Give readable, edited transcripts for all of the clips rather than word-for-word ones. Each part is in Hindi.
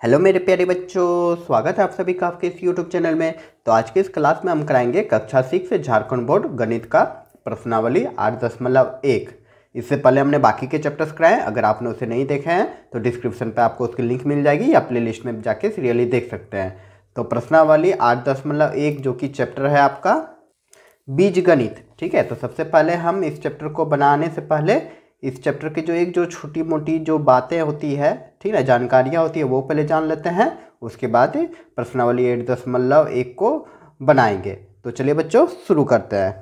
हेलो मेरे प्यारे बच्चों, स्वागत है आप सभी का आपके इस यूट्यूब चैनल में। तो आज के इस क्लास में हम कराएंगे कक्षा 6 से झारखंड बोर्ड गणित का प्रश्नावली 8.1। इससे पहले हमने बाकी के चैप्टर्स कराए। अगर आपने उसे नहीं देखे हैं तो डिस्क्रिप्शन पे आपको उसकी लिंक मिल जाएगी या प्ले लिस्ट में जाके सीरियली देख सकते हैं। तो प्रश्नावली 8.1 जो कि चैप्टर है आपका बीज गणित, ठीक है। तो सबसे पहले हम इस चैप्टर को बनाने से पहले इस चैप्टर की जो छोटी मोटी जो बातें होती है, ठीक है, जानकारियाँ होती है, वो पहले जान लेते हैं। उसके बाद प्रश्नावली 8.1 को बनाएंगे। तो चलिए बच्चों शुरू करते हैं।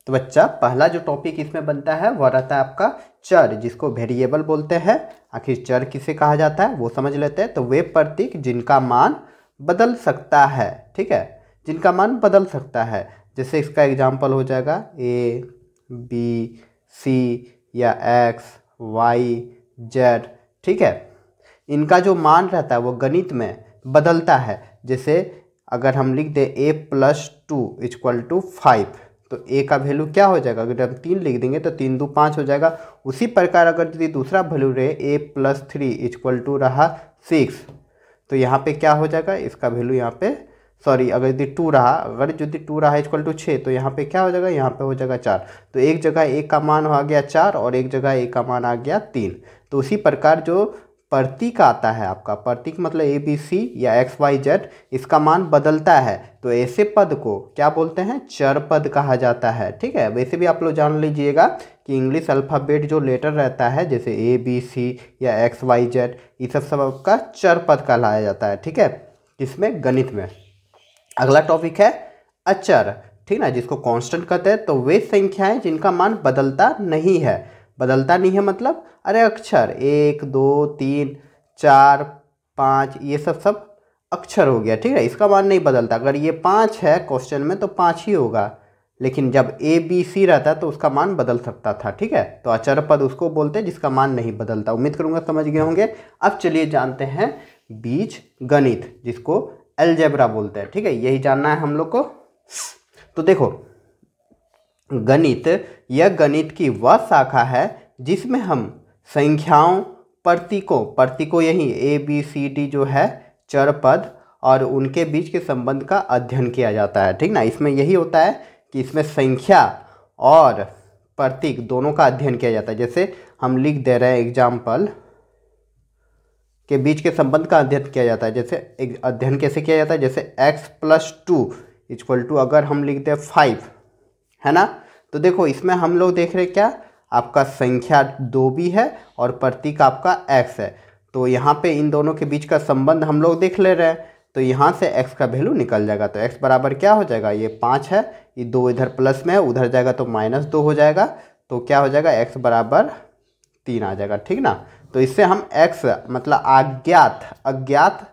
तो बच्चा पहला जो टॉपिक इसमें बनता है वह रहता है आपका चर, जिसको वेरिएबल बोलते हैं। आखिर चर किसे कहा जाता है वो समझ लेते हैं। तो वे प्रतीक जिनका मान बदल सकता है, ठीक है, जिनका मान बदल सकता है। जैसे इसका एग्जाम्पल हो जाएगा ए बी सी या एक्स वाई जेड, ठीक है। इनका जो मान रहता है वो गणित में बदलता है। जैसे अगर हम लिख दें a + 2 = 5, तो a का वैल्यू क्या हो जाएगा? अगर हम 3 लिख देंगे तो 3 2 5 हो जाएगा। उसी प्रकार अगर यदि दूसरा वैल्यू रहे a + 3 = रहा 6, तो यहाँ पे क्या हो जाएगा? इसका वैल्यू यहाँ पे अगर यदि 2 रहा, = 6, तो यहाँ पे क्या हो जाएगा? यहाँ पे हो जाएगा 4। तो एक जगह a का मान आ गया 4 और एक जगह a का मान आ गया 3। तो उसी प्रकार जो प्रतीक आता है आपका, प्रतीक मतलब ए बी सी या एक्स वाई जेड, इसका मान बदलता है। तो ऐसे पद को क्या बोलते हैं? चर पद कहा जाता है, ठीक है। वैसे भी आप लोग जान लीजिएगा कि इंग्लिश अल्फ़ाबेट जो लेटर रहता है, जैसे ए बी सी या एक्स वाई जेड, ये सब आपका चर पद कहलाया जाता है, ठीक है, इसमें गणित में। अगला टॉपिक है अचर, ठीक ना, जिसको कांस्टेंट कहते हैं। तो वे संख्याएं जिनका मान बदलता नहीं है। बदलता नहीं है मतलब अरे अक्षर 1 2 3 4 5 ये सब अक्षर हो गया, ठीक है, इसका मान नहीं बदलता। अगर ये 5 है क्वेश्चन में तो 5 ही होगा, लेकिन जब ए बी सी रहता है तो उसका मान बदल सकता था, ठीक है। तो अचर पद उसको बोलते हैं जिसका मान नहीं बदलता। उम्मीद करूंगा समझ गए होंगे। अब चलिए जानते हैं बीज गणित, जिसको अलजेब्रा बोलते हैं, ठीक है, यही जानना है हम लोग को। तो देखो, गणित यह गणित की वह शाखा है जिसमें हम संख्याओं, प्रतीकों यही ए बी सी डी जो है चर पद और उनके बीच के संबंध का अध्ययन किया जाता है, ठीक ना। इसमें यही होता है कि इसमें संख्या और प्रतीक दोनों का अध्ययन किया जाता है। जैसे हम लिख दे रहे हैं एग्जाम्पल के बीच के संबंध का अध्ययन किया जाता है। जैसे एक अध्ययन कैसे किया जाता है? जैसे x + 2 अगर हम लिख दें 5, है ना, तो देखो इसमें हम लोग देख रहे हैं क्या, आपका संख्या 2 भी है और प्रतीक आपका x है। तो यहाँ पे इन दोनों के बीच का संबंध हम लोग देख ले रहे हैं। तो यहाँ से x का वैल्यू निकल जाएगा। तो x बराबर क्या हो जाएगा? ये 5 है, ये 2 इधर प्लस में है, उधर जाएगा तो -2 हो जाएगा। तो क्या हो जाएगा? x बराबर 3 आ जाएगा, ठीक ना। तो इससे हम x मतलब अज्ञात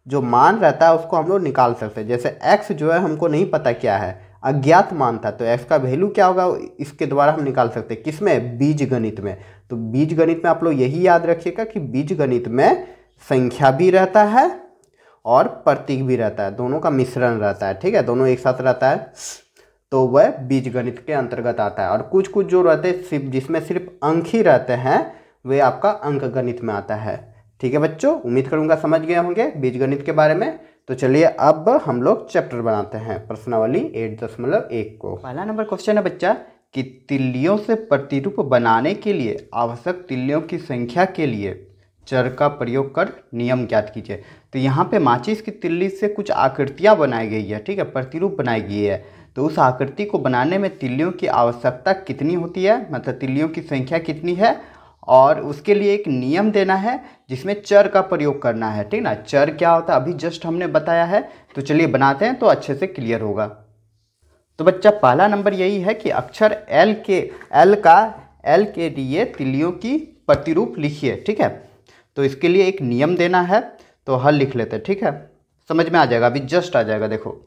जो मान रहता है उसको हम लोग निकाल सकते हैं। जैसे x जो है हमको नहीं पता क्या है, अज्ञात मान था, तो x का वैल्यू क्या होगा इसके द्वारा हम निकाल सकते हैं। किसमें? बीज गणित में। तो बीज गणित में आप लोग यही याद रखिएगा कि बीज गणित में संख्या भी रहता है और प्रतीक भी रहता है, दोनों का मिश्रण रहता है, ठीक है, दोनों एक साथ रहता है। तो वह बीज गणित के अंतर्गत आता है। और कुछ जो रहते हैं जिसमें सिर्फ अंक ही रहते हैं, वे आपका अंक गणित में आता है, ठीक है बच्चों। उम्मीद करूंगा समझ गए होंगे बीज गणित के बारे में। तो चलिए अब हम लोग चैप्टर बनाते हैं प्रश्नावली 8.1 को। पहला नंबर क्वेश्चन है बच्चा कि तिल्लियों से प्रतिरूप बनाने के लिए आवश्यक तिल्लियों की संख्या के लिए चर का प्रयोग कर नियम ज्ञात कीजिए। तो यहाँ पे माचिस की तिल्ली से कुछ आकृतियाँ बनाई गई है, ठीक है, प्रतिरूप बनाई गई है। तो उस आकृति को बनाने में तिल्लियों की आवश्यकता कितनी होती है, मतलब तिल्लियों की संख्या कितनी है, और उसके लिए एक नियम देना है जिसमें चर का प्रयोग करना है, ठीक ना। चर क्या होता है अभी जस्ट हमने बताया है। तो चलिए बनाते हैं तो अच्छे से क्लियर होगा। तो बच्चा पहला नंबर यही है कि अक्षर एल के लिए तिल्लियों की प्रतिरूप लिखिए, ठीक है। तो इसके लिए एक नियम देना है, तो हल लिख लेते हैं, ठीक है, समझ में आ जाएगा, अभी जस्ट आ जाएगा। देखो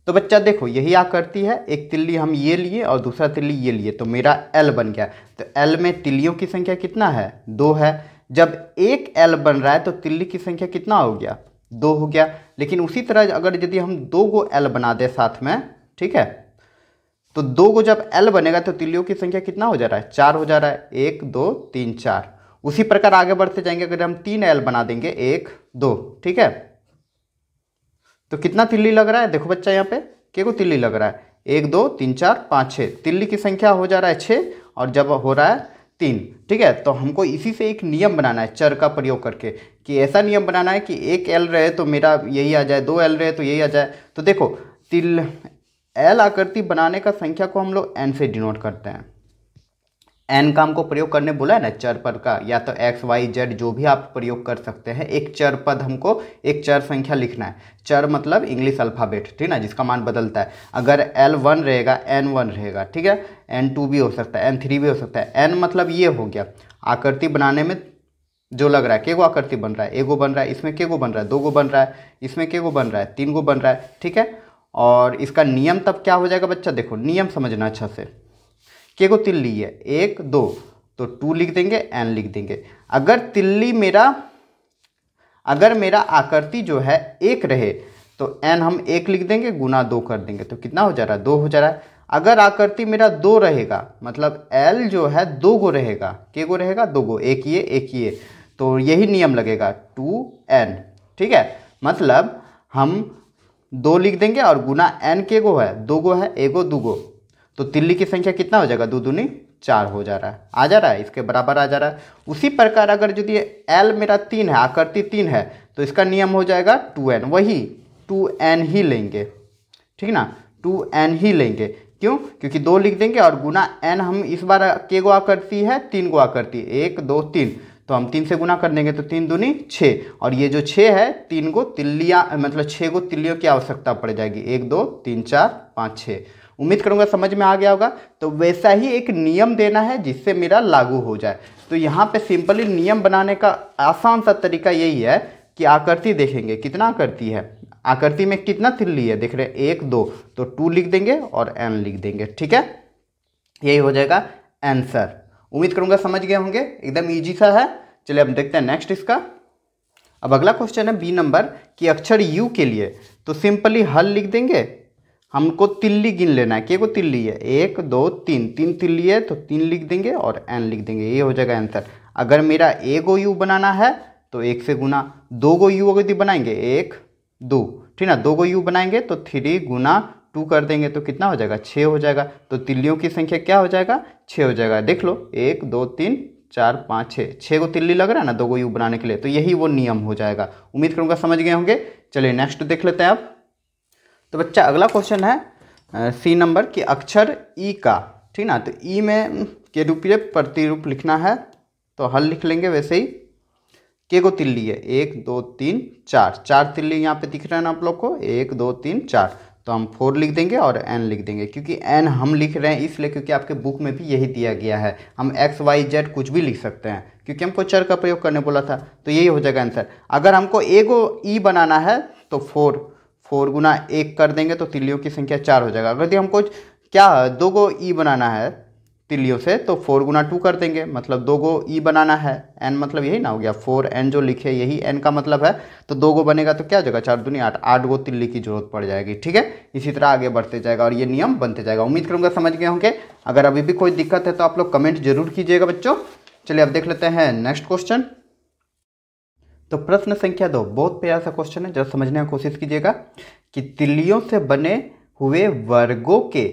तो बच्चा देखो यही आकृति है, एक तिल्ली हम ये लिए और दूसरा तिल्ली ये लिए, तो मेरा L बन गया। तो L में तिल्लियों की संख्या कितना है? 2 है। जब एक L बन रहा है तो तिल्ली की संख्या कितना हो गया? 2 हो गया। लेकिन उसी तरह अगर यदि हम 2 गो L बना दे साथ में, ठीक है, तो 2 को जब L बनेगा तो तिल्लियों की संख्या कितना हो जा रहा है, 4 हो जा रहा है, 1 2 3 4। उसी प्रकार आगे बढ़ते जाएंगे, अगर हम 3L बना देंगे 1 2, ठीक है, तो कितना तिल्ली लग रहा है, देखो बच्चा यहाँ पे के को तिल्ली लग रहा है, 1 2 3 4 5 6, तिल्ली की संख्या हो जा रहा है 6 और जब हो रहा है 3, ठीक है। तो हमको इसी से एक नियम बनाना है चर का प्रयोग करके, कि ऐसा नियम बनाना है कि 1 L रहे तो मेरा यही आ जाए, 2 L रहे तो यही आ जाए। तो देखो L आकृति बनाने का संख्या को हम लोग n से डिनोट करते हैं। n का हमको प्रयोग करने बोला है ना चर पद का, या तो x y z जो भी आप प्रयोग कर सकते हैं। एक चर पद हमको एक चर संख्या लिखना है। चर मतलब इंग्लिश अल्फ़ाबेट, ठीक ना, जिसका मान बदलता है। अगर L1 रहेगा N1 रहेगा, ठीक है, N2 भी हो सकता है, N3 भी हो सकता है। n मतलब ये हो गया आकृति बनाने में जो लग रहा है, के गो आकृति बन रहा है, एगो बन रहा है, इसमें के गो बन रहा है, 2 गो बन रहा है, इसमें के गो बन रहा है, 3 गो बन रहा है, ठीक है। और इसका नियम तब क्या हो जाएगा बच्चा, देखो नियम समझना अच्छा से। के को तिल्ली है 1 2 तो 2 लिख देंगे, n लिख देंगे। अगर मेरा आकृति जो है 1 रहे तो n हम 1 लिख देंगे, गुना 2 कर देंगे, तो कितना हो जा रहा है, 2 हो जा रहा है। अगर आकृति मेरा 2 रहेगा, मतलब L जो है 2 गो रहेगा, के गो रहेगा, 2 गो, एक ये, तो यही नियम लगेगा 2n, ठीक है। मतलब हम 2 लिख देंगे और गुना n के गो है, 2 गो है, एगो 2 गो, तो तिल्ली की संख्या कितना हो जाएगा, 2 दूनी 4 हो जा रहा है, आ जा रहा है, इसके बराबर आ जा रहा है। उसी प्रकार अगर यदि L मेरा 3 है, आकृति 3 है, तो इसका नियम हो जाएगा 2n, वही 2n ही लेंगे, ठीक ना, 2n ही लेंगे। क्यों, क्योंकि 2 लिख देंगे और गुना n हम इस बार के गो आकृति है, 3 गो आकृति, 1 2 3, तो हम 3 से गुना कर देंगे, तो 3 दूनी 6, और ये जो 6 है 3 गो तिल्लियाँ, मतलब 6 गो तिल्लियों की आवश्यकता पड़ जाएगी, 1 2 3 4 5 6। उम्मीद करूंगा समझ में आ गया होगा। तो वैसा ही एक नियम देना है जिससे मेरा लागू हो जाए। तो यहाँ पे सिंपली नियम बनाने का आसान सा तरीका यही है कि आकृति देखेंगे, कितना आकृति है, आकृति में कितना तिल्ली है, देख रहे 1 2, तो 2 लिख देंगे और n लिख देंगे, ठीक है, यही हो जाएगा आंसर। उम्मीद करूंगा समझ गए होंगे, एकदम ईजी सा है। चलिए अब देखते हैं नेक्स्ट इसका। अब अगला क्वेश्चन है बी नंबर कि अक्षर U के लिए, तो सिंपली हल लिख देंगे, हमको तिल्ली गिन लेना है, के को तिल्ली है 1 2 3, 3 तिल्ली है तो 3 लिख देंगे और n लिख देंगे, ये हो जाएगा आंसर। अगर मेरा ए गो U बनाना है तो 1 से गुना, 2 गो U अगर बनाएंगे 1 2, ठीक ना, 2 गो U बनाएंगे तो 3 गुना 2 कर देंगे, तो कितना हो जाएगा, 6 हो जाएगा। तो तिल्लियों की संख्या क्या हो जाएगा, 6 हो जाएगा। देख लो 1 2 3 4 5 6, 6 को तिल्ली लग रहा है ना 2 गो U बनाने के लिए, तो यही वो नियम हो जाएगा। उम्मीद करूँगा समझ गए होंगे। चलिए नेक्स्ट देख लेते हैं अब। तो बच्चा अगला क्वेश्चन है सी नंबर कि अक्षर ई का, ठीक ना, तो ई में के रूप में प्रतिरूप लिखना है, तो हल लिख लेंगे वैसे ही। के को तिल्ली है 1 2 3 4, 4 तिल्ली यहाँ पे दिख रहा है ना आप लोग को, 1 2 3 4, तो हम 4 लिख देंगे और n लिख देंगे। क्योंकि n हम लिख रहे हैं इसलिए क्योंकि आपके बुक में भी यही दिया गया है, हम x y z कुछ भी लिख सकते हैं क्योंकि हमको चर का प्रयोग करने बोला था, तो यही हो जाएगा आंसर। अगर हमको ए गो ई बनाना है तो 4 गुना 1 कर देंगे तो तिल्लियों की संख्या 4 हो जाएगा। अगर हमको क्या 2 गो ई बनाना है तिल्लियों से तो 4 गुना 2 कर देंगे, मतलब 2 गो ई बनाना है, n मतलब यही ना हो गया, 4n जो लिखे यही n का मतलब है, तो 2 गो बनेगा तो क्या हो जाएगा, 4 दूनी 8, 8 गो तिल्ली की जरूरत पड़ जाएगी, ठीक है। इसी तरह आगे बढ़ते जाएगा और ये नियम बनते जाएगा। उम्मीद करूँगा समझ गए होंगे। अगर अभी भी कोई दिक्कत है तो आप लोग कमेंट जरूर कीजिएगा बच्चों। चलिए अब देख लेते हैं नेक्स्ट क्वेश्चन। तो प्रश्न संख्या 2 बहुत प्यारा सा क्वेश्चन है, जरा समझने की कोशिश कीजिएगा कि तिल्लियों से बने हुए वर्गों के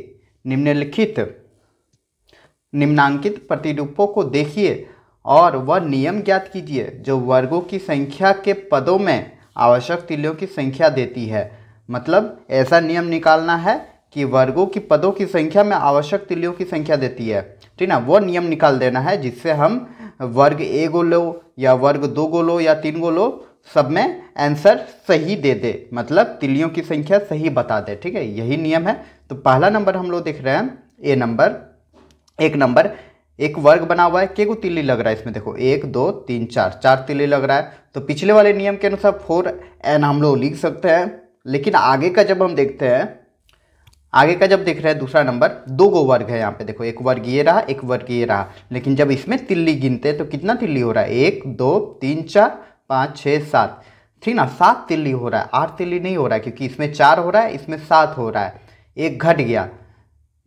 निम्नांकित प्रतिरूपों को देखिए और वह नियम ज्ञात कीजिए जो वर्गों की संख्या के पदों में आवश्यक तिल्लियों की संख्या देती है। मतलब ऐसा नियम निकालना है कि वर्गों की पदों की संख्या में आवश्यक तिल्लियों की संख्या देती है, ठीक ना, वो नियम निकाल देना है जिससे हम वर्ग ए गो लो या वर्ग 2 गो लो या 3 गो लो, सब में आंसर सही दे दे, मतलब तिल्लियों की संख्या सही बता दे, ठीक है, यही नियम है। तो पहला नंबर हम लोग देख रहे हैं ए नंबर, एक नंबर एक वर्ग बना हुआ है, के को तिल्ली लग रहा है इसमें, देखो 1 2 3 4, 4 तिल्ली लग रहा है, तो पिछले वाले नियम के अनुसार 4n हम लोग लिख सकते हैं। लेकिन आगे का जब हम देखते हैं, आगे का जब देख रहे हैं दूसरा नंबर, 2 गो वर्ग है यहाँ पे, देखो एक वर्ग ये रहा, एक वर्ग ये रहा, लेकिन जब इसमें तिल्ली गिनते हैं तो कितना तिल्ली हो रहा है, 1 2 3 4 5 6 7, ठीक ना, 7 तिल्ली हो रहा है, 8 तिल्ली नहीं हो रहा है क्योंकि इसमें 4 हो रहा है, इसमें 7 हो रहा है, एक घट गया,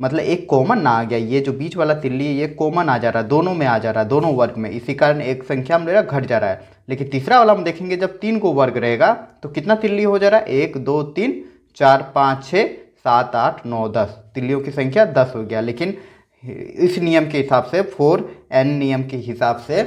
मतलब एक कॉमन ना आ गया, ये जो बीच वाला तिल्ली है ये कॉमन आ जा रहा है, दोनों में आ जा रहा है, दोनों वर्ग में, इसी कारण एक संख्या मेरा घट जा रहा है। लेकिन तीसरा वाला हम देखेंगे जब 3 को वर्ग रहेगा तो कितना तिल्ली हो जा रहा है, 1 2 3 4 5 6 7 8 9 10, तिल्लियों की संख्या 10 हो गया। लेकिन इस नियम के हिसाब से 4n नियम के हिसाब से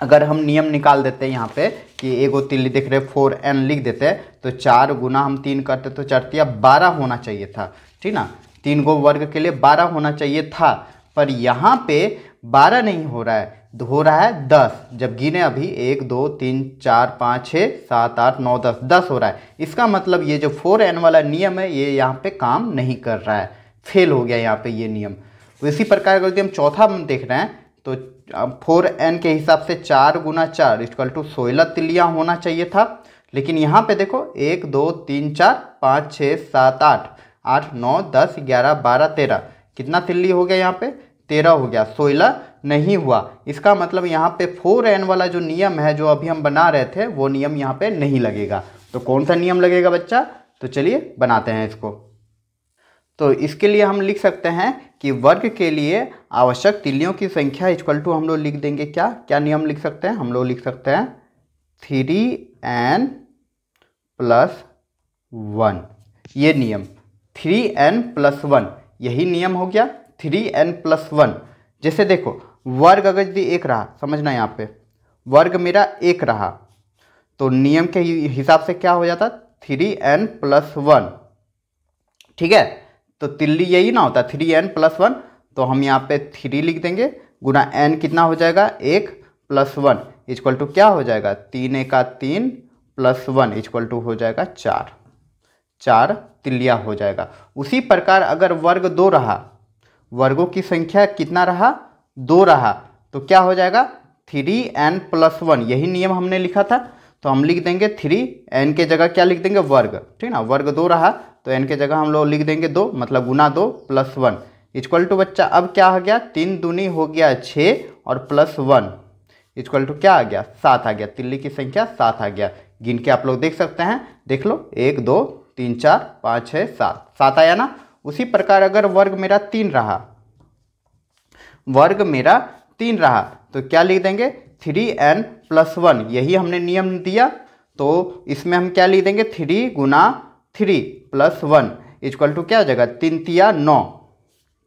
अगर हम नियम निकाल देते हैं यहाँ पे कि एगो तिल्ली देख रहे 4n लिख देते हैं, तो 4 गुना हम 3 करते तो 4 तिया 12 होना चाहिए था, ठीक ना। 3 को वर्ग के लिए 12 होना चाहिए था, पर यहाँ पे 12 नहीं हो रहा है, हो रहा है 10। जब गिने अभी 1 2 3 4 5 6 7 8 9 10, 10 हो रहा है। इसका मतलब ये जो 4n वाला नियम है ये यहाँ पे काम नहीं कर रहा है, फेल हो गया यहाँ पे ये नियम। तो इसी प्रकार अगर यदि हम चौथा देख रहे हैं तो 4n के हिसाब से 4 गुना 4 इक्वल टू 16 तिल्लियाँ होना चाहिए था। लेकिन यहाँ पे देखो 1 2 3 4 5 6 7 8 8 9 10 11 12 13, कितना तिल्ली हो गया यहाँ पे, 13 हो गया, 16 नहीं हुआ। इसका मतलब यहाँ पे 4n वाला जो नियम है जो अभी हम बना रहे थे वो नियम यहाँ पे नहीं लगेगा। तो कौन सा नियम लगेगा बच्चा, तो चलिए बनाते हैं इसको। तो इसके लिए हम लिख सकते हैं कि वर्ग के लिए आवश्यक तिल्लियों की संख्या इक्वल टू हम लोग लिख देंगे क्या क्या नियम लिख सकते हैं, हम लोग लिख सकते हैं 3n प्लस 1, ये नियम 3n प्लस 1, यही नियम हो गया 3n प्लस 1। जैसे देखो वर्ग अगर यदि 1 रहा, समझना यहाँ पे वर्ग मेरा 1 रहा तो नियम के हिसाब से क्या हो जाता 3n प्लस 1, ठीक है। तो तिल्ली यही ना होता 3n प्लस 1, तो हम यहाँ पे 3 लिख देंगे गुना n कितना हो जाएगा 1 प्लस 1 इक्वल टू क्या हो जाएगा 3 एका 3 प्लस 1 इक्वल टू हो जाएगा 4, 4 तिल्लिया हो जाएगा। उसी प्रकार अगर वर्ग 2 रहा, वर्गों की संख्या कितना रहा 2 रहा, तो क्या हो जाएगा 3n प्लस 1, यही नियम हमने लिखा था। तो हम लिख देंगे 3n के जगह क्या लिख देंगे वर्ग, ठीक ना। वर्ग 2 रहा तो n के जगह हम लोग लिख देंगे 2, मतलब गुना 2 प्लस 1 इक्वल टू बच्चा अब क्या आ गया 3 दूनी हो गया 6 और प्लस 1 इक्वल टू क्या आ गया 7 आ गया, तिल्ली की संख्या 7 आ गया। गिन के आप लोग देख सकते हैं, देख लो 1 2 3 4 5 6 7, 7 आया ना। उसी प्रकार अगर वर्ग मेरा 3 रहा, वर्ग मेरा 3 रहा तो क्या लिख देंगे 3n प्लस 1, यही हमने नियम दिया। तो इसमें हम क्या लिख देंगे 3 गुना 3 प्लस 1 इक्वल टू क्या हो जाएगा 3 तिया 9,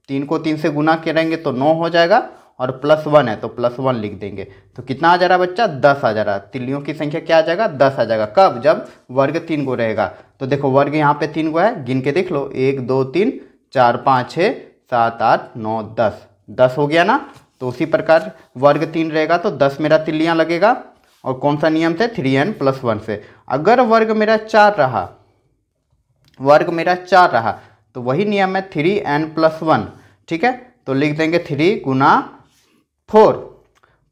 3 को 3 से गुना करेंगे तो 9 हो जाएगा और प्लस 1 है तो प्लस 1 लिख देंगे। तो कितना आ जा रहा है बच्चा 10 आ जा रहा है, तिल्लियों की संख्या क्या आ जाएगा 10 आ जाएगा। कब, जब वर्ग 3 को रहेगा। तो देखो वर्ग यहाँ पे 3 को है, गिन के देख लो 1 2 3 4 5 6 7 8 9 10, 10 हो गया ना। तो उसी प्रकार वर्ग 3 रहेगा तो 10 मेरा तिल्लियाँ लगेगा। और कौन सा नियम से 3n प्लस 1 से। अगर वर्ग मेरा 4 रहा, वर्ग मेरा 4 रहा तो वही नियम है 3n प्लस 1, ठीक है। तो लिख देंगे 3 गुना 4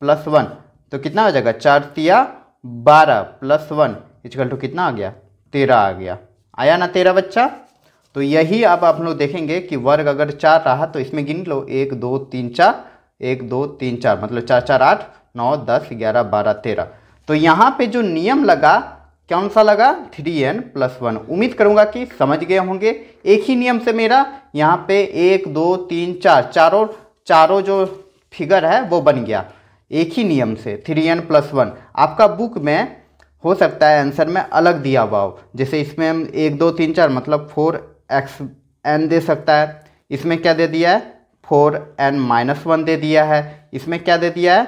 प्लस 1, तो कितना हो जाएगा 4 तिया 12 प्लस 1 इक्वल टू कितना आ गया 13 आ गया। आया ना 13 बच्चा। तो यही अब आप लोग देखेंगे कि वर्ग अगर 4 रहा तो इसमें गिन लो 1 2 3 4, 1 2 3 4, मतलब 4 4 8 9 10 11 12 13। तो यहाँ पे जो नियम लगा कौन सा लगा 3n प्लस 1। उम्मीद करूंगा कि समझ गए होंगे। एक ही नियम से मेरा यहाँ पे 1 2 3 4 चारों जो फिगर है वो बन गया एक ही नियम से 3n प्लस 1। आपका बुक में हो सकता है आंसर में अलग दिया हुआ हो, जैसे इसमें हम 1 2 3 4 मतलब 4xn दे सकता है, इसमें क्या दे दिया है 4n माइनस 1 दे दिया है, इसमें क्या दे दिया है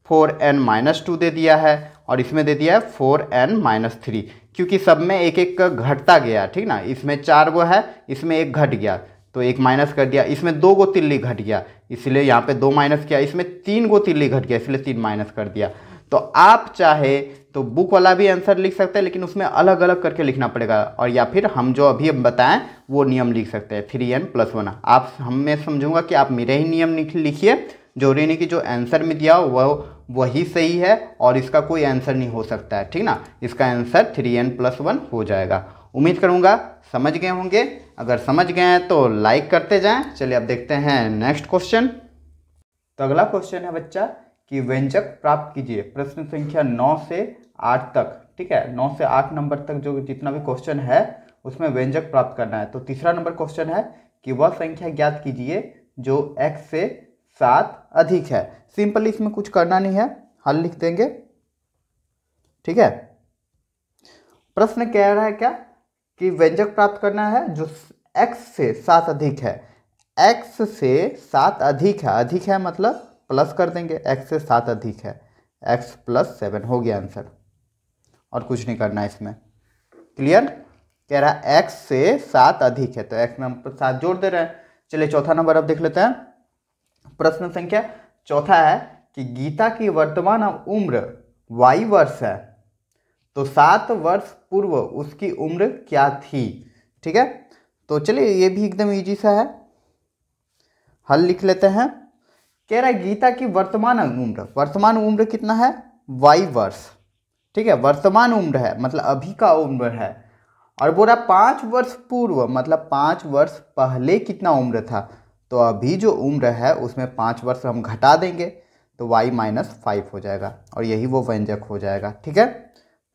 4n माइनस 2 दे दिया है, और इसमें दे दिया है 4n माइनस 3, क्योंकि सब में एक एक घटता गया, ठीक ना। इसमें 4 गो है, इसमें एक घट गया तो एक माइनस कर दिया, इसमें 2 गो तिल्ली घट गया इसलिए यहाँ पे 2 माइनस किया, इसमें 3 गो तिल्ली घट गया इसलिए 3 माइनस कर दिया। तो आप चाहे तो बुक वाला भी आंसर लिख सकते हैं, लेकिन उसमें अलग अलग करके लिखना पड़ेगा, और या फिर हम जो अभी बताएं वो नियम लिख सकते हैं 3n प्लस 1। आप मैं समझूंगा कि आप मेरे ही नियम लिखिए, जरूरी नहीं कि जो आंसर में दिया हो वही सही है और इसका कोई आंसर नहीं हो सकता है, ठीक ना। इसका आंसर 3n प्लस 1 हो जाएगा। उम्मीद करूंगा समझ गए होंगे। अगर समझ गए हैं तो लाइक करते जाएं। चलिए अब देखते हैं नेक्स्ट क्वेश्चन। तो अगला क्वेश्चन है बच्चा कि व्यंजक प्राप्त कीजिए प्रश्न संख्या 9 से 8 तक, ठीक है। 9 से 8 नंबर तक जो जितना भी क्वेश्चन है उसमें व्यंजक प्राप्त करना है। तो तीसरा नंबर क्वेश्चन है कि वह संख्या ज्ञात कीजिए जो x से 7 अधिक है। सिंपली इसमें कुछ करना नहीं है, हल लिख देंगे। ठीक है, प्रश्न कह रहा है क्या कि व्यंजक प्राप्त करना है जो x से 7 अधिक है। x से 7 अधिक है मतलब प्लस कर देंगे, x से 7 अधिक है, x + 7 हो गया आंसर, और कुछ नहीं करना है इसमें। क्लियर, कह रहा है x से 7 अधिक है तो x में हम 7 जोड़ दे रहे हैं। चलिए चौथा नंबर अब देख लेते हैं। प्रश्न संख्या चौथा है कि गीता की वर्तमान उम्र y वर्ष है, तो 7 वर्ष पूर्व उसकी उम्र क्या थी। ठीक है, तो चलिए ये भी एकदम इजी सा है, हल लिख लेते हैं। कह रहा है गीता की वर्तमान उम्र कितना है, y वर्ष। ठीक है, वर्तमान उम्र है मतलब अभी का उम्र है, और बोला 5 वर्ष पूर्व मतलब 5 वर्ष पहले कितना उम्र था, तो अभी जो उम्र है उसमें 5 वर्ष हम घटा देंगे तो y - 5 हो जाएगा, और यही वो व्यंजक हो जाएगा। ठीक है,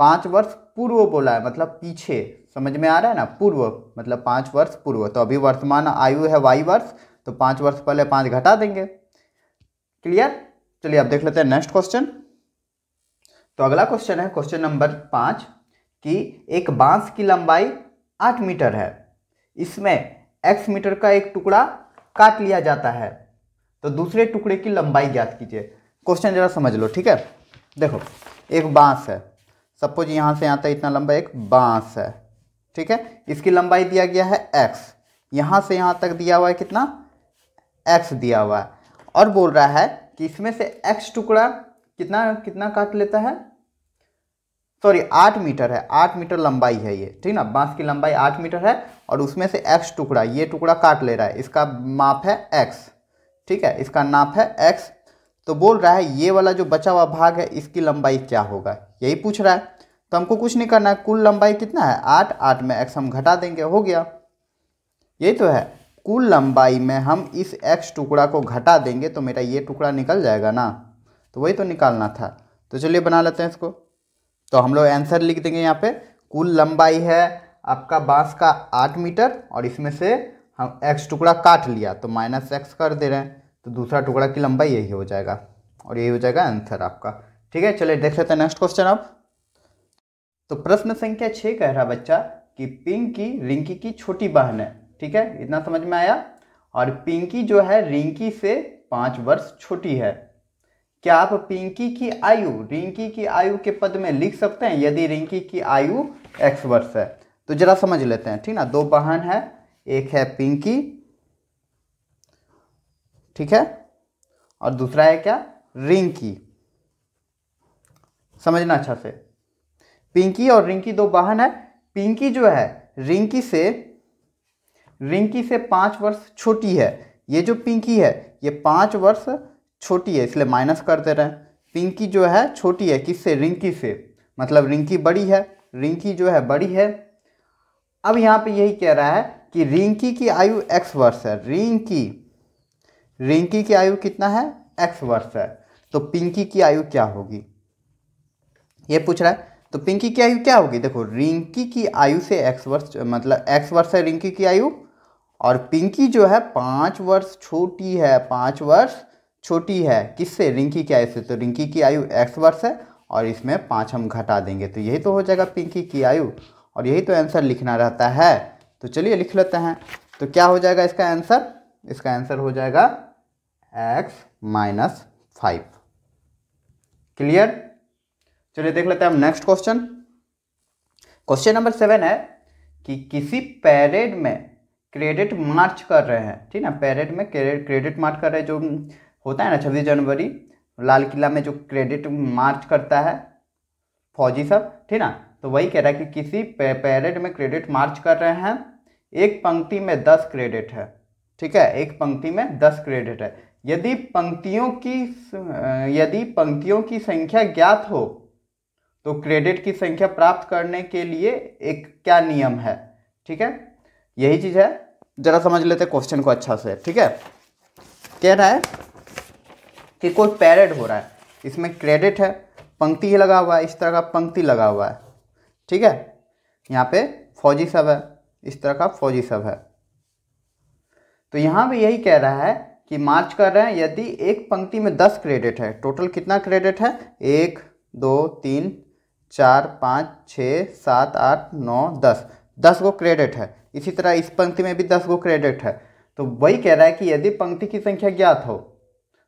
5 वर्ष पूर्व बोला है मतलब पीछे, समझ में आ रहा है ना, पूर्व मतलब 5 वर्ष पूर्व, तो अभी वर्तमान आयु है y वर्ष, तो 5 वर्ष पहले 5 घटा देंगे। क्लियर, चलिए अब देख लेते हैं नेक्स्ट क्वेश्चन। तो अगला क्वेश्चन है क्वेश्चन नंबर 5 कि एक बांस की लंबाई 8 मीटर है, इसमें x मीटर का एक टुकड़ा काट लिया जाता है, तो दूसरे टुकड़े की लंबाई ज्ञात कीजिए। क्वेश्चन जरा समझ लो। ठीक है, देखो एक बांस है, सपोज यहाँ से यहाँ तक इतना लंबा एक बांस है। ठीक है, इसकी लंबाई दिया गया है x, यहाँ से यहाँ तक दिया हुआ है कितना, x दिया हुआ है, और बोल रहा है कि इसमें से x टुकड़ा कितना कितना काट लेता है, सॉरी 8 मीटर है, 8 मीटर लंबाई है ये। ठीक ना, बांस की लंबाई 8 मीटर है और उसमें से x टुकड़ा, ये टुकड़ा काट ले रहा है, इसका माप है x। ठीक है, इसका नाप है x, तो बोल रहा है ये वाला जो बचा हुआ भाग है इसकी लंबाई क्या होगा, यही पूछ रहा है। तो हमको कुछ नहीं करना है, कुल लंबाई कितना है 8, 8 में x हम घटा देंगे, हो गया। यही तो है, कुल लंबाई में हम इस x टुकड़ा को घटा देंगे तो मेरा ये टुकड़ा निकल जाएगा ना, तो वही तो निकालना था। तो चलिए बना लेते हैं इसको। तो हम लोग आंसर लिख देंगे यहाँ पे, कुल लंबाई है आपका बांस का 8 मीटर और इसमें से हम x टुकड़ा काट लिया तो -x कर दे रहे हैं, तो दूसरा टुकड़ा की लंबाई यही हो जाएगा, और यही हो जाएगा आंसर आपका। ठीक है, चलिए देख लेते हैं नेक्स्ट क्वेश्चन अब। तो प्रश्न संख्या 6 कह रहा बच्चा कि पिंकी रिंकी की छोटी बहन है। ठीक है, इतना समझ में आया। और पिंकी जो है रिंकी से 5 वर्ष छोटी है। क्या आप पिंकी की आयु रिंकी की आयु के पद में लिख सकते हैं यदि रिंकी की आयु x वर्ष है। तो जरा समझ लेते हैं। ठीक ना, 2 बहन है, एक है पिंकी, ठीक है, और दूसरा है क्या, रिंकी। समझना अच्छा से, पिंकी और रिंकी 2 बहन है। पिंकी जो है रिंकी से 5 वर्ष छोटी है। ये जो पिंकी है ये 5 वर्ष छोटी है, इसलिए माइनस कर दे रहे हैं। पिंकी जो है छोटी है किससे, रिंकी से, मतलब रिंकी बड़ी है, रिंकी जो है बड़ी है। अब यहाँ पे यही कह रहा है कि रिंकी की आयु x वर्ष है, रिंकी की आयु कितना है, x वर्ष है, तो पिंकी की आयु क्या होगी ये पूछ रहा है। तो पिंकी की आयु क्या होगी, देखो रिंकी की आयु से x वर्ष मतलब x वर्ष है रिंकी की आयु, और पिंकी जो है 5 वर्ष छोटी है, 5 वर्ष छोटी है किससे, रिंकी की आयु से, तो रिंकी की आयु x वर्ष है और इसमें 5 हम घटा देंगे तो यही तो हो जाएगा पिंकी की आयु, और यही तो आंसर लिखना रहता है। तो चलिए लिख लेते हैं। तो क्या हो जाएगा इसका आंसर, इसका आंसर हो जाएगा x - 5। क्लियर, चलिए देख लेते हैं हम नेक्स्ट क्वेश्चन। क्वेश्चन नंबर 7 है कि किसी पैरेड में क्रेडिट मार्च कर रहे हैं। ठीक ना, पैरेड में क्रेडिट मार्च कर रहे हैं, जो होता है ना 26 जनवरी लाल किला में जो क्रेडिट मार्च करता है फौजी सब, ठीक ना, तो वही कह रहा है कि किसी पैरेड में क्रेडिट मार्च कर रहे हैं, एक पंक्ति में 10 क्रेडिट है। ठीक है, एक पंक्ति में 10 क्रेडिट है। यदि पंक्तियों की संख्या ज्ञात हो तो क्रेडिट की संख्या प्राप्त करने के लिए एक क्या नियम है। ठीक है, यही चीज है, जरा समझ लेते हैं क्वेश्चन को अच्छा से। ठीक है, कह रहा है कि कोई पैरेड हो रहा है, इसमें क्रेडिट है, पंक्ति ही लगा हुआ है, इस तरह का पंक्ति लगा हुआ है। ठीक है, यहाँ पे फौजी सब है, इस तरह का फौजी सब है। तो यहाँ पे यही कह रहा है कि मार्च कर रहे हैं यदि एक पंक्ति में 10 क्रेडिट है, टोटल कितना क्रेडिट है, 1 2 3 4 5 6 7 8 9 10 गो क्रेडिट है। इसी तरह इस पंक्ति में भी 10 गो क्रेडिट है। तो वही कह रहा है कि यदि पंक्ति की संख्या ज्ञात हो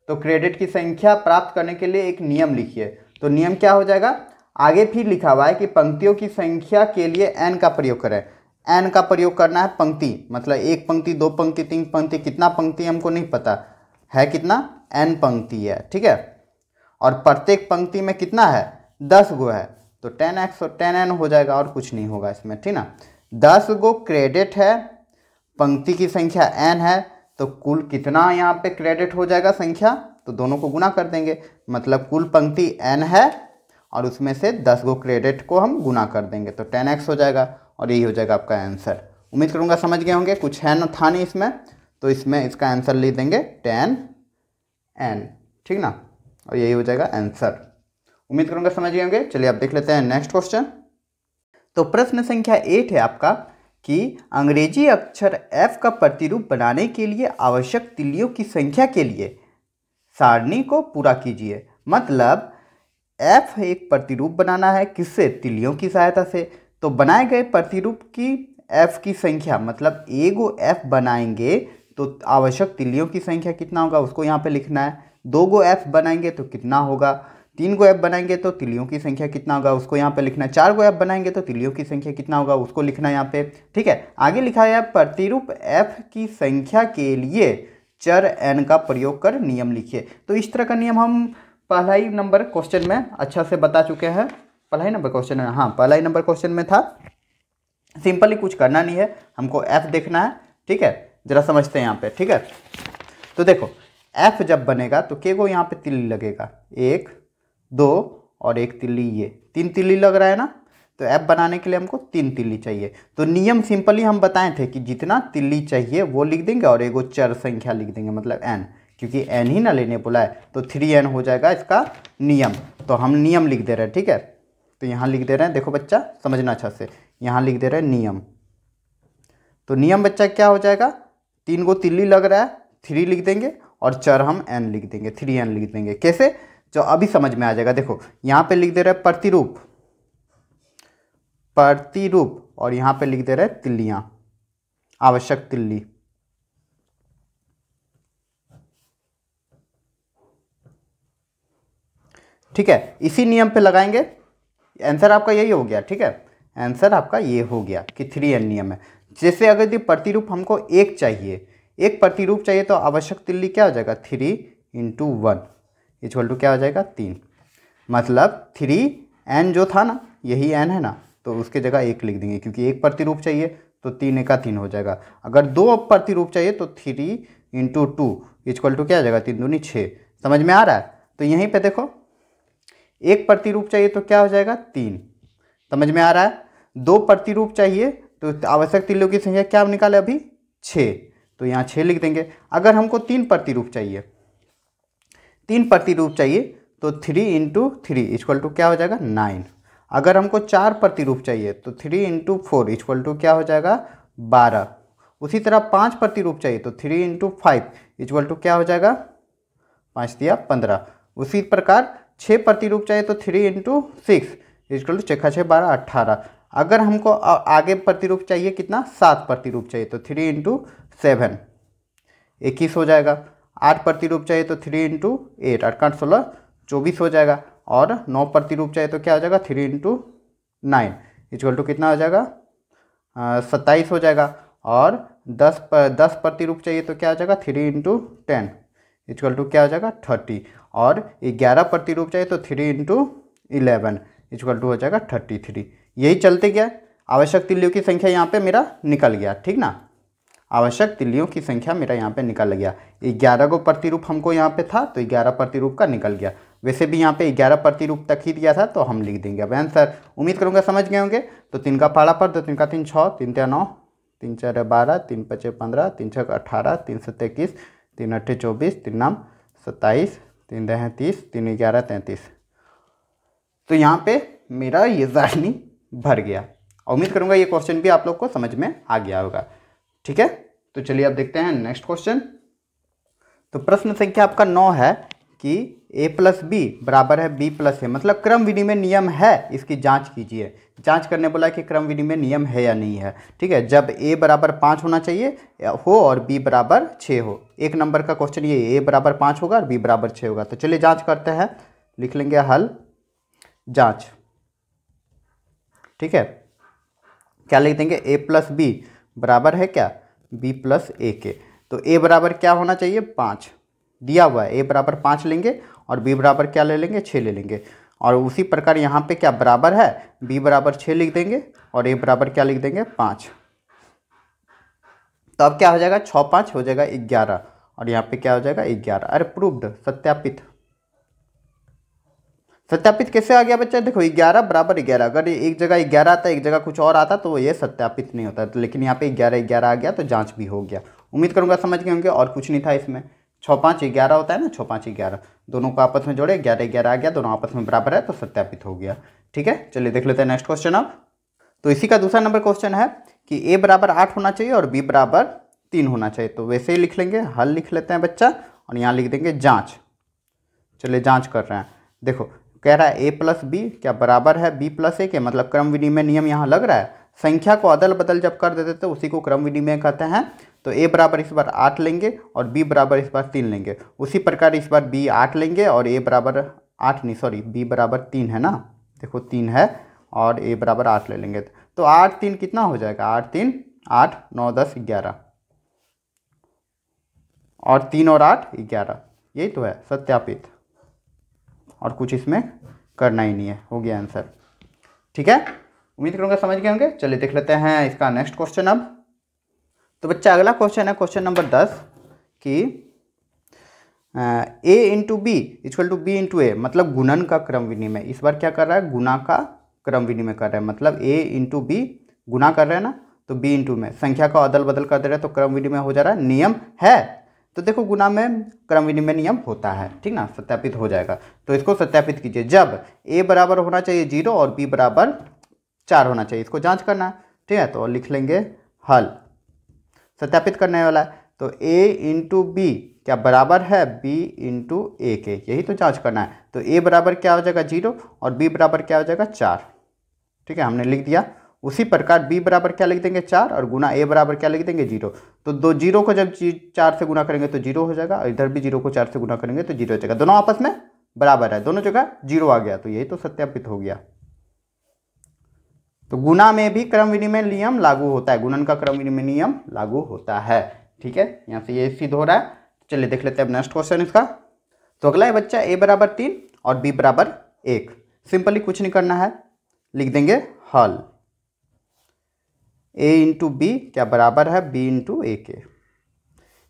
तो क्रेडिट की संख्या प्राप्त करने के लिए एक नियम लिखिए। तो नियम क्या हो जाएगा, आगे फिर लिखा हुआ है कि पंक्तियों की संख्या के लिए n का प्रयोग करें। n का प्रयोग करना है पंक्ति, मतलब एक पंक्ति, दो पंक्ति, तीन पंक्ति, कितना पंक्ति हमको नहीं पता है, कितना n पंक्ति है, ठीक है। और प्रत्येक पंक्ति में कितना है, 10 गो है, तो 10x और 10n हो जाएगा और कुछ नहीं होगा इसमें, ठीक ना। 10 गो क्रेडिट है, पंक्ति की संख्या n है, तो कुल कितना यहाँ पे क्रेडिट हो जाएगा संख्या, तो दोनों को गुना कर देंगे, मतलब कुल पंक्ति n है और उसमें से 10 गो क्रेडिट को हम गुना कर देंगे तो 10x हो जाएगा और यही हो जाएगा आपका आंसर। उम्मीद करूँगा समझ गए होंगे, कुछ है ना था नहीं इसमें, तो इसमें इसका आंसर लिख देंगे 10n, ठीक ना, और यही हो जाएगा आंसर। उम्मीद करूँगा समझ गए होंगे। चलिए आप देख लेते हैं नेक्स्ट क्वेश्चन। तो प्रश्न संख्या 8 है आपका कि अंग्रेजी अक्षर f का प्रतिरूप बनाने के लिए आवश्यक तिल्लियों की संख्या के लिए सारणी को पूरा कीजिए। मतलब f एक प्रतिरूप बनाना है, किससे, तिल्लियों की सहायता से। तो बनाए गए प्रतिरूप की f की संख्या, मतलब एगो f बनाएंगे तो आवश्यक तिल्लियों की संख्या कितना होगा उसको यहाँ पे लिखना है। 2 गो f बनाएंगे तो कितना होगा, 3 गो f बनाएंगे तो तिल्लियों की संख्या कितना होगा उसको यहाँ पे लिखना है। 4 गो f बनाएंगे तो तिल्लियों की संख्या कितना होगा उसको लिखना है यहाँ पे, ठीक है। आगे लिखा है प्रतिरूप f की संख्या के लिए चर n का प्रयोग कर नियम लिखिए। तो इस तरह का नियम हम पहला ही नंबर क्वेश्चन में अच्छा से बता चुके हैं। पहला ही नंबर क्वेश्चन है, हाँ पहला ही नंबर क्वेश्चन में था। सिंपली कुछ करना नहीं है, हमको f देखना है, ठीक है। जरा समझते हैं यहाँ पे, ठीक है। तो देखो f जब बनेगा तो के गो यहाँ पे तिल्ली लगेगा, 1 2 और एक तिल्ली, ये 3 तिल्ली लग रहा है ना। तो f बनाने के लिए हमको 3 तिल्ली चाहिए। तो नियम सिंपली हम बताए थे कि जितना तिल्ली चाहिए वो लिख देंगे और एगो चर संख्या लिख देंगे, मतलब n, क्योंकि n ही ना लेने बोला है तो 3n हो जाएगा इसका नियम। तो हम नियम लिख दे रहे हैं, ठीक है। तो यहाँ लिख दे रहे हैं, देखो बच्चा समझना अच्छा से, यहाँ लिख दे रहे हैं नियम। तो नियम बच्चा क्या हो जाएगा, 3 गो तिल्ली लग रहा है, 3 लिख देंगे और चर हम n लिख देंगे, 3n लिख देंगे। कैसे, जो अभी समझ में आ जाएगा। देखो यहाँ पे लिख दे रहे हैं प्रतिरूप, प्रतिरूप, और यहाँ पे लिख दे रहे हैं तिल्लियाँ, आवश्यक तिल्ली। ठीक है, इसी नियम पे लगाएंगे, आंसर आपका यही हो गया, ठीक है। आंसर आपका ये हो गया कि 3n नियम है। जैसे अगर ये प्रतिरूप हमको एक चाहिए, एक प्रतिरूप चाहिए तो आवश्यक तिल्ली क्या हो जाएगा, 3 × 1 इक्वल टू क्या हो जाएगा, 3। मतलब 3n जो था ना, यही n है ना, तो उसके जगह 1 लिख देंगे, क्योंकि एक प्रतिरूप चाहिए तो 3 × 3 हो जाएगा। अगर 2 प्रतिरूप चाहिए तो 3 × 2 इक्वल टू क्या हो जाएगा, 3 दूनी 6। समझ में आ रहा है। तो यहीं पे देखो एक प्रतिरूप चाहिए तो क्या हो जाएगा, 3। समझ में आ रहा है। 2 प्रतिरूप चाहिए तो आवश्यक तिल्लियों की संख्या क्या निकाले अभी, 6, तो यहाँ 6 लिख देंगे। अगर हमको 3 प्रतिरूप चाहिए, 3 प्रतिरूप चाहिए तो 3 × 3 इक्वल टू क्या हो जाएगा, 9। अगर हमको 4 प्रतिरूप चाहिए तो 3 × 4 इक्वल टू क्या हो जाएगा, 12। उसी तरह 5 प्रतिरूप चाहिए तो 3 × 5 इक्वल टू क्या हो जाएगा, 5 दिया 15। उसी प्रकार 6 प्रतिरूप चाहिए तो 3 × 6 इक्वल टू 6 6 12 18। अगर हमको आगे प्रतिरूप चाहिए कितना, 7 प्रतिरूप चाहिए तो 3 × 7 21 हो जाएगा। 8 प्रतिरूप चाहिए तो 3 × 8 8 8 16 24 हो जाएगा। और 9 प्रतिरूप चाहिए तो क्या हो जाएगा, 3 × 9 इक्वल टू कितना हो जाएगा, 27 हो जाएगा। और 10 प्रतिरूप चाहिए तो क्या हो जाएगा, 3 × 10 इक्वल टू क्या हो जाएगा, 30। और 11 प्रतिरूप चाहिए तो 3 × 11 इक्वल टू हो जाएगा 33। यही चलते गया, आवश्यक तिल्लियों की संख्या यहाँ पे मेरा निकल गया, ठीक ना। आवश्यक तिल्लियों की संख्या मेरा यहाँ पे निकल गया। 11 गो प्रतिरूप हमको यहाँ पे था तो 11 प्रतिरूप का निकल गया। वैसे भी यहाँ पे 11 प्रतिरूप तक ही दिया था तो हम लिख देंगे अब आंसर। उम्मीद करूँगा समझ गए होंगे। तो 3 का पाड़ा पर, 2 3 का 3 6, 3 3 9, 3 4 12, 3 5 15, 3 6 18, 3 7 21, 3 8 24, 3 9 27, 3 10 30, 3 11 33। तो यहाँ पे मेरा ये सारणी भर गया। उम्मीद करूँगा ये क्वेश्चन भी आप लोग को समझ में आ गया होगा, ठीक है। तो चलिए अब देखते हैं नेक्स्ट क्वेश्चन। तो प्रश्न संख्या आपका 9 है कि a प्लस बी बराबर है b प्लस ए, मतलब क्रम विनिमय नियम है, इसकी जांच कीजिए। जांच करने बोला कि क्रम विनिमय नियम है या नहीं है। ठीक है, जब a बराबर 5 होना चाहिए हो और b बराबर 6 हो। एक नंबर का क्वेश्चन ये, a बराबर 5 होगा और b बराबर 6 होगा। तो चलिए जांच करते हैं, लिख लेंगे हल जांच। ठीक है, क्या लिख देंगे, a प्लस बी बराबर है क्या, b प्लस ए के। तो a बराबर क्या होना चाहिए, 5 दिया हुआ है, a बराबर 5 लेंगे और b बराबर क्या ले लेंगे, 6 ले लेंगे। और उसी प्रकार यहाँ पे क्या बराबर है, b बराबर 6 लिख देंगे और a बराबर क्या लिख देंगे, 5। तो अब क्या हो जाएगा, 6 5 हो जाएगा 11 और यहाँ पे क्या हो जाएगा 11। अरे प्रूव्ड, सत्यापित। सत्यापित कैसे आ गया बच्चा, देखो 11 बराबर 11, अगर एक जगह 11 आता एक जगह कुछ और आता तो ये सत्यापित नहीं होता। तो लेकिन यहाँ पे 11 11 आ गया तो जांच भी हो गया। उम्मीद करूंगा समझ गए होंगे, और कुछ नहीं था इसमें। 6 5 11 होता है ना, 6 5 11, दोनों को आपस में जोड़े 11 11 आ गया, दोनों आपस में बराबर है तो सत्यापित हो गया। ठीक है, चलिए देख लेते हैं नेक्स्ट क्वेश्चन अब। तो इसी का दूसरा नंबर क्वेश्चन है कि a बराबर 8 होना चाहिए और b बराबर 3 होना चाहिए। तो वैसे ही लिख लेंगे, हल लिख लेते हैं बच्चा और यहाँ लिख देंगे जांच। चलिए जांच कर रहे हैं, देखो कह रहा है a प्लस बी क्या बराबर है b प्लस ए के, मतलब क्रम विनिमय नियम यहाँ लग रहा है। संख्या को अदल बदल जब कर देते तो उसी को क्रम विनिमय कहते हैं। तो a बराबर इस बार 8 लेंगे और b बराबर इस बार 3 लेंगे। उसी प्रकार इस बार b 8 लेंगे और a बराबर 8 नहीं सॉरी b बराबर 3 है ना, देखो 3 है और a बराबर 8 ले लेंगे। तो 8 3 कितना हो जाएगा, 8 3 8 9 10 11 और 3 और 8 11, यही तो है सत्यापित, और कुछ इसमें करना ही नहीं है, हो गया आंसर। ठीक है, उम्मीद करूँगा समझ गए होंगे। चलिए देख लेते हैं इसका नेक्स्ट क्वेश्चन अब। तो बच्चा अगला क्वेश्चन है क्वेश्चन नंबर 10 कि a into B equal to B into A, मतलब गुणन का क्रम विनिमय। इस बार क्या कर रहा है, गुना का क्रम विनिमय कर रहा है, मतलब a इंटू बी गुना कर रहे हैं ना, तो b इंटू में संख्या का अदल बदल कर दे रहे हैं तो क्रम विनिमय हो जा रहा है। नियम है तो देखो गुना में क्रम विनिमय नियम होता है, ठीक ना, सत्यापित हो जाएगा। तो इसको सत्यापित कीजिए, जब a बराबर होना चाहिए 0 और b बराबर 4 होना चाहिए, इसको जांच करना है। ठीक है, तो लिख लेंगे हल, सत्यापित करने वाला है। तो a इंटू बी क्या बराबर है b इंटू ए के, यही तो जांच करना है। तो a बराबर क्या हो जाएगा 0 और b बराबर क्या हो जाएगा 4। ठीक है, हमने लिख दिया। उसी प्रकार b बराबर क्या लिख देंगे 4 और गुना a बराबर क्या लिख देंगे 0। तो दो 0 को जब 4 से गुना करेंगे तो 0 हो जाएगा, और इधर भी 0 को 4 से गुना करेंगे तो 0 हो जाएगा, दोनों आपस में बराबर है, दोनों जगह 0 आ गया, तो यही तो सत्यापित हो गया। तो गुना में भी क्रम विनिमय नियम लागू होता है, गुणन का क्रम विनिमय नियम लागू होता है। ठीक है, यहाँ से ये सिद्ध हो रहा है। चलिए देख लेते हैं अब नेक्स्ट क्वेश्चन इसका। तो अगला है बच्चा a बराबर 3 और b बराबर 1। सिंपली कुछ नहीं करना है, लिख देंगे हल a इंटू बी क्या बराबर है b इंटू ए के।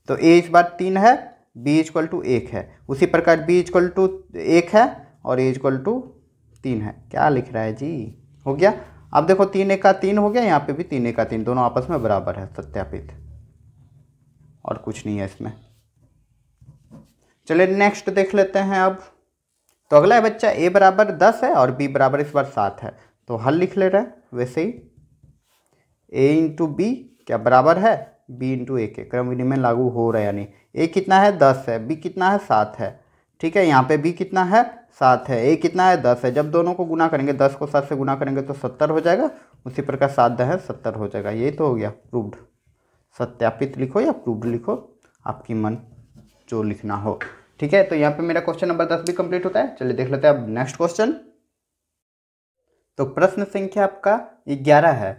तो a इस बार 3 है, b इक्वल टू 1 है, उसी प्रकार b इक्वल टू 1 है और a इक्वल टू 3 है। क्या लिख रहा है जी, हो गया। अब देखो 3 1 का 3 हो गया, यहाँ पे भी 3 1 का 3, दोनों आपस में बराबर है, सत्यापित, और कुछ नहीं है इसमें। चलिए नेक्स्ट देख लेते हैं अब। तो अगला है बच्चा a बराबर 10 है और b बराबर इस बार 7 है। तो हल लिख ले रहे हैं वैसे ही, a इंटू बी क्या बराबर है b इंटू ए के, क्रम विनिमय लागू हो रहा है, यानी a कितना है 10 है, b कितना है 7 है। ठीक है, यहाँ पे b कितना है 7 है, a कितना है 10 है, जब दोनों को गुना करेंगे 10 को 7 से गुना करेंगे तो 70 हो जाएगा, उसी प्रकार 7 10 70 हो जाएगा, यही तो हो गया प्रूव्ड। सत्यापित लिखो या प्रूव्ड लिखो, आपकी मन जो लिखना हो। ठीक है, तो यहाँ पे मेरा क्वेश्चन नंबर 10 भी कंप्लीट होता है। चलिए देख लेते हैं अब नेक्स्ट क्वेश्चन। तो प्रश्न संख्या आपका 11 है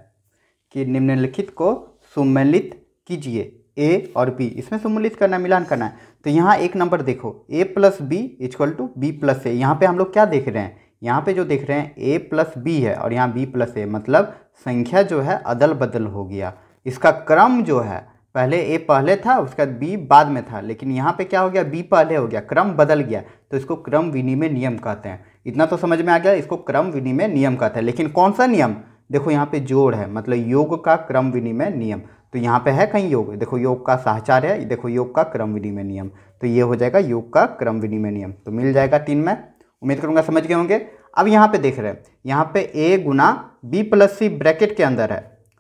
कि निम्नलिखित को सुमेलित कीजिए, a और b, इसमें सुमेलित करना, मिलान करना है। तो यहाँ एक नंबर देखो, a plus B equal to B plus A. यहाँ पे हम लोग क्या देख रहे हैं, यहाँ पे जो देख रहे हैं a प्लस बी है और यहाँ b प्लस ए, मतलब संख्या जो है अदल बदल हो गया। इसका क्रम जो है पहले a पहले था उसका b बाद में था, लेकिन यहाँ पे क्या हो गया, b पहले हो गया, क्रम बदल गया, तो इसको क्रम विनिमय नियम कहते हैं। इतना तो समझ में आ गया, इसको क्रम विनिमय नियम कहते हैं। लेकिन कौन सा नियम, देखो यहाँ पे जोड़ है, मतलब योग का क्रम विनिमय नियम। तो यहाँ पे है कहीं योग, देखो योग का साहचर्य है, देखो योग का क्रम विनिमय नियम, तो ये हो जाएगा योग का क्रम विनिमय नियम, तो मिल जाएगा 3 में। उम्मीद करूँगा समझ गए होंगे। अब यहाँ पे देख रहे हैं, यहाँ पे a गुना b प्लस सी ब्रैकेट के अंदर है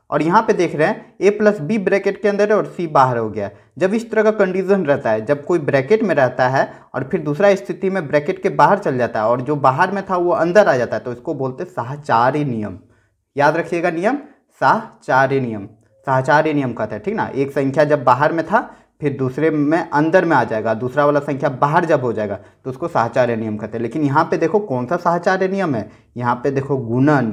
और यहाँ पे देख रहे हैं ए प्लस बी ब्रैकेट के अंदर है और सी बाहर हो गया। जब इस तरह का कंडीशन रहता है, जब कोई ब्रैकेट में रहता है और फिर दूसरा स्थिति में ब्रैकेट के बाहर चल जाता है और जो बाहर में था वो अंदर आ जाता है, तो इसको बोलते हैं साहचर्य नियम। याद रखिएगा नियम, साहचर्य नियम, साहचर्य नियम कहते हैं, ठीक ना। एक संख्या जब बाहर में था फिर दूसरे में अंदर में आ जाएगा, दूसरा वाला संख्या बाहर जब हो जाएगा तो उसको साहचर्य नियम कहते हैं। लेकिन यहाँ पे देखो कौन सा साहचर्य नियम है, यहाँ पे देखो गुणन,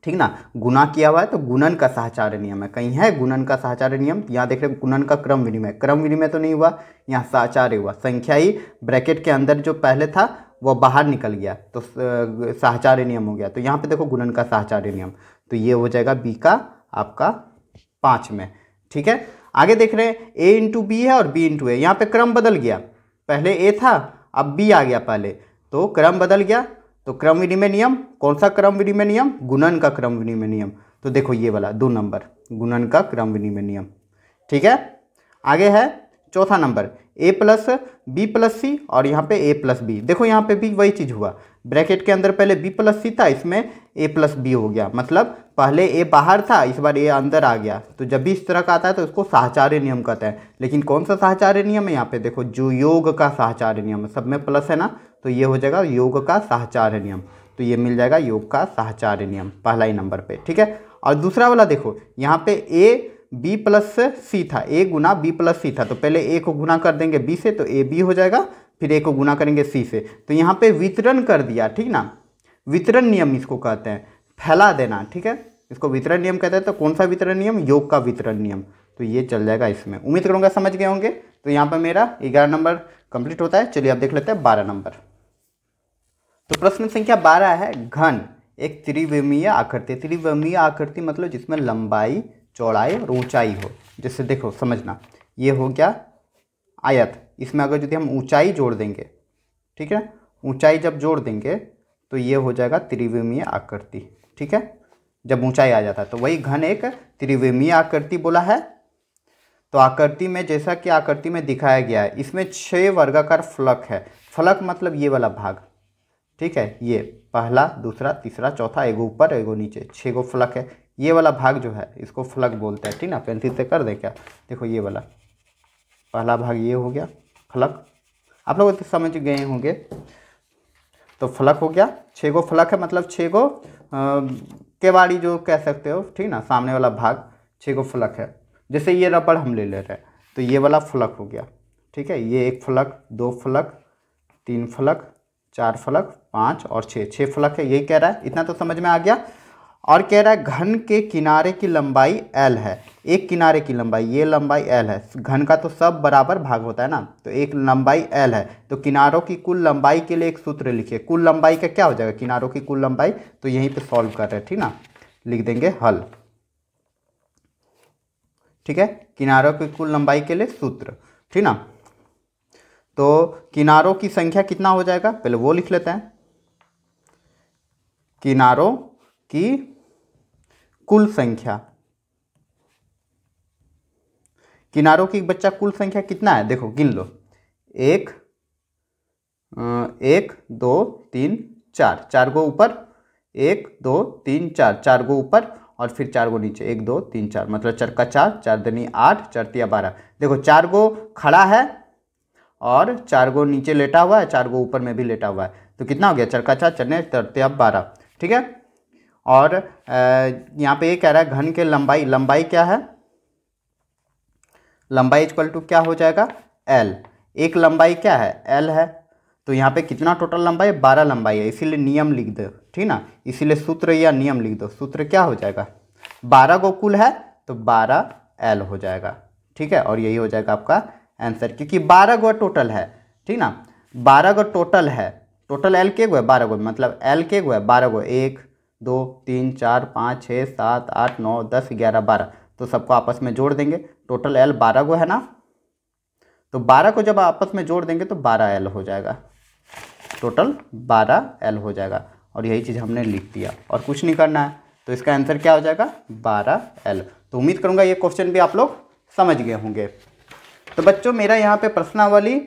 ठीक ना, गुना किया हुआ है तो गुणन का साहचर्य नियम है। कहीं है गुणन का साहचर्य नियम, यहाँ देख रहे हैं गुणन का क्रम विनिमय, क्रम विनिमय तो नहीं हुआ, यहाँ साहचर्य हुआ। संख्या ही ब्रैकेट के अंदर जो पहले था वो बाहर निकल गया तो साहचर्य नियम हो गया। तो यहाँ पे देखो गुणन का साहचर्य नियम, तो ये हो जाएगा बी का आपका 5 में, ठीक है। आगे देख रहे हैं a इंटू बी है और b इंटू ए, यहाँ पे क्रम बदल गया, पहले a था अब b आ गया पहले, तो क्रम बदल गया। तो क्रम विनिमय नियम, कौन सा क्रम विनिमय नियम, गुणन का क्रम विनिमय नियम। तो देखो ये वाला 2 नंबर गुणन का क्रम विनिमय नियम, ठीक है। आगे है चौथा number a plus B plus C और यहाँ पे a प्लस बी। देखो यहाँ पे भी वही चीज़ हुआ, ब्रैकेट के अंदर पहले b प्लस सी था, इसमें a प्लस बी हो गया, मतलब पहले a बाहर था इस बार a अंदर आ गया। तो जब भी इस तरह का आता है तो उसको साहचर्य नियम कहते हैं। लेकिन कौन सा साहचर्य नियम है, यहाँ पे देखो जो योग का साहचर्य नियम है, सब में प्लस है ना, तो ये हो जाएगा योग का साहचर्य नियम। तो ये मिल जाएगा योग का साहचर्य नियम पहला ही नंबर पे, ठीक है। और दूसरा वाला देखो यहाँ पे a बी प्लस सी था, ए गुना बी प्लस सी था, तो पहले ए को गुना कर देंगे बी से तो ए बी हो जाएगा, फिर ए को गुना करेंगे सी से, तो यहाँ पे वितरण कर दिया, ठीक ना। वितरण नियम इसको कहते हैं, फैला देना, ठीक है, इसको वितरण नियम कहते हैं। तो कौन सा वितरण नियम, योग का वितरण नियम, तो ये चल जाएगा इसमें। उम्मीद करूँगा समझ गए होंगे। तो यहाँ पर मेरा 11 नंबर कंप्लीट होता है। चलिए अब देख लेते हैं 12 नंबर। तो प्रश्न संख्या 12 है, घन एक त्रिविमीय आकृति। त्रिविमीय आकृति मतलब जिसमें लंबाई, चौड़ाई और ऊंचाई हो। जैसे देखो समझना, ये हो गया आयत, इसमें अगर यदि हम ऊंचाई जोड़ देंगे, ठीक है, ऊंचाई जब जोड़ देंगे तो ये हो जाएगा त्रिविमीय आकृति, ठीक है, जब ऊंचाई आ जाता है। तो वही घन एक त्रिविमीय आकृति बोला है। तो आकृति में जैसा कि आकृति में दिखाया गया है, इसमें 6 वर्गाकार फलक है। फलक मतलब ये वाला भाग, ठीक है, ये पहला, दूसरा, तीसरा, चौथा, एगो ऊपर एगो नीचे, 6 गो फलक है। ये वाला भाग जो है इसको फलक बोलते हैं, ठीक ना। पेंसिल से कर दें क्या, देखो ये वाला पहला भाग ये हो गया फलक, आप लोग तो समझ गए होंगे। तो फलक हो गया, 6 गो फलक है, मतलब 6 गो केवाड़ी जो कह सकते हो, ठीक ना, सामने वाला भाग 6 गो फलक है। जैसे ये रबड़ हम ले ले रहे हैं तो ये वाला फलक हो गया, ठीक है, ये 1 फलक, 2 फलक, 3 फलक, 4 फलक, 5 और 6 फलक है, यही कह रहा है। इतना तो समझ में आ गया। और कह रहा है घन के किनारे की लंबाई l है। एक किनारे की लंबाई, ये लंबाई l है, घन का तो सब बराबर भाग होता है ना, तो एक लंबाई l है। तो किनारों की कुल लंबाई के लिए एक सूत्र लिखिए। कुल लंबाई का क्या हो जाएगा, किनारों की कुल लंबाई, तो यहीं पे सॉल्व कर रहे हैं, ठीक ना, लिख देंगे हल, ठीक है, किनारों की कुल लंबाई के लिए सूत्र, ठीक ना। तो किनारों की संख्या कितना हो जाएगा, पहले वो लिख लेते हैं। किनारों की कुल संख्या, किनारों की बच्चा कुल संख्या कितना है, देखो गिन लो, 1 2 3 4, 4 गो ऊपर, 1 2 3 4, 4 गो ऊपर और फिर 4 गो नीचे, 1 2 3 4, मतलब 4 का 4, 4 दूनी 8, 4 तिया 12। देखो 4 गो खड़ा है और 4 गो नीचे लेटा हुआ है, 4 गो ऊपर में भी लेटा हुआ है, तो कितना हो गया, 4 का 4, 4 तिया 12, ठीक है। और यहाँ पे ये कह रहा है घन के लंबाई, लंबाई क्या है, लंबाई इक्वल टू क्या हो जाएगा, l। एक लंबाई क्या है, l है। तो यहाँ पे कितना टोटल लंबाई है, 12 लंबाई है, इसीलिए नियम लिख दो, ठीक ना, इसीलिए सूत्र या नियम लिख दो। सूत्र क्या हो जाएगा, 12 गो कुल है तो 12l हो जाएगा, ठीक है। और यही हो जाएगा आपका आंसर, क्योंकि 12 गो टोटल है, ठीक ना, 12 गो टोटल है। टोटल l के गो है 12 गो, मतलब l के गो है 12 गो, 1 2 3 4 5 6 7 8 9 10 11 12, तो सबको आपस में जोड़ देंगे, टोटल l 12 गो है ना। तो 12 को जब आपस में जोड़ देंगे तो 12l हो जाएगा, टोटल 12l हो जाएगा। और यही चीज़ हमने लिख दिया और कुछ नहीं करना है, तो इसका आंसर क्या हो जाएगा, 12l। तो उम्मीद करूँगा ये क्वेश्चन भी आप लोग समझ गए होंगे। तो बच्चों मेरा यहाँ पे प्रश्नावली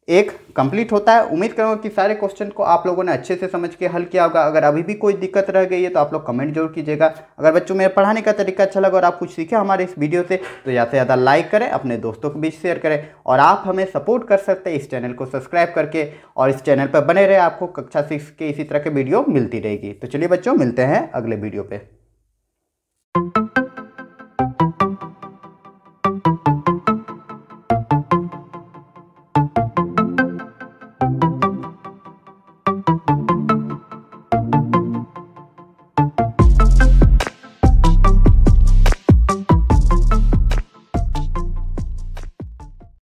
एक कंप्लीट होता है। उम्मीद करूँगा कि सारे क्वेश्चन को आप लोगों ने अच्छे से समझ के हल किया होगा। अगर अभी भी कोई दिक्कत रह गई है तो आप लोग कमेंट जरूर कीजिएगा। अगर बच्चों मेरे पढ़ाने का तरीका अच्छा लगा और आप कुछ सीखे हमारे इस वीडियो से तो ज़्यादा से ज़्यादा लाइक करें, अपने दोस्तों के बीच शेयर करें, और आप हमें सपोर्ट कर सकते हैं इस चैनल को सब्सक्राइब करके, और इस चैनल पर बने रहे। आपको कक्षा 6 के इसी तरह के वीडियो मिलती रहेगी। तो चलिए बच्चों, मिलते हैं अगले वीडियो पे।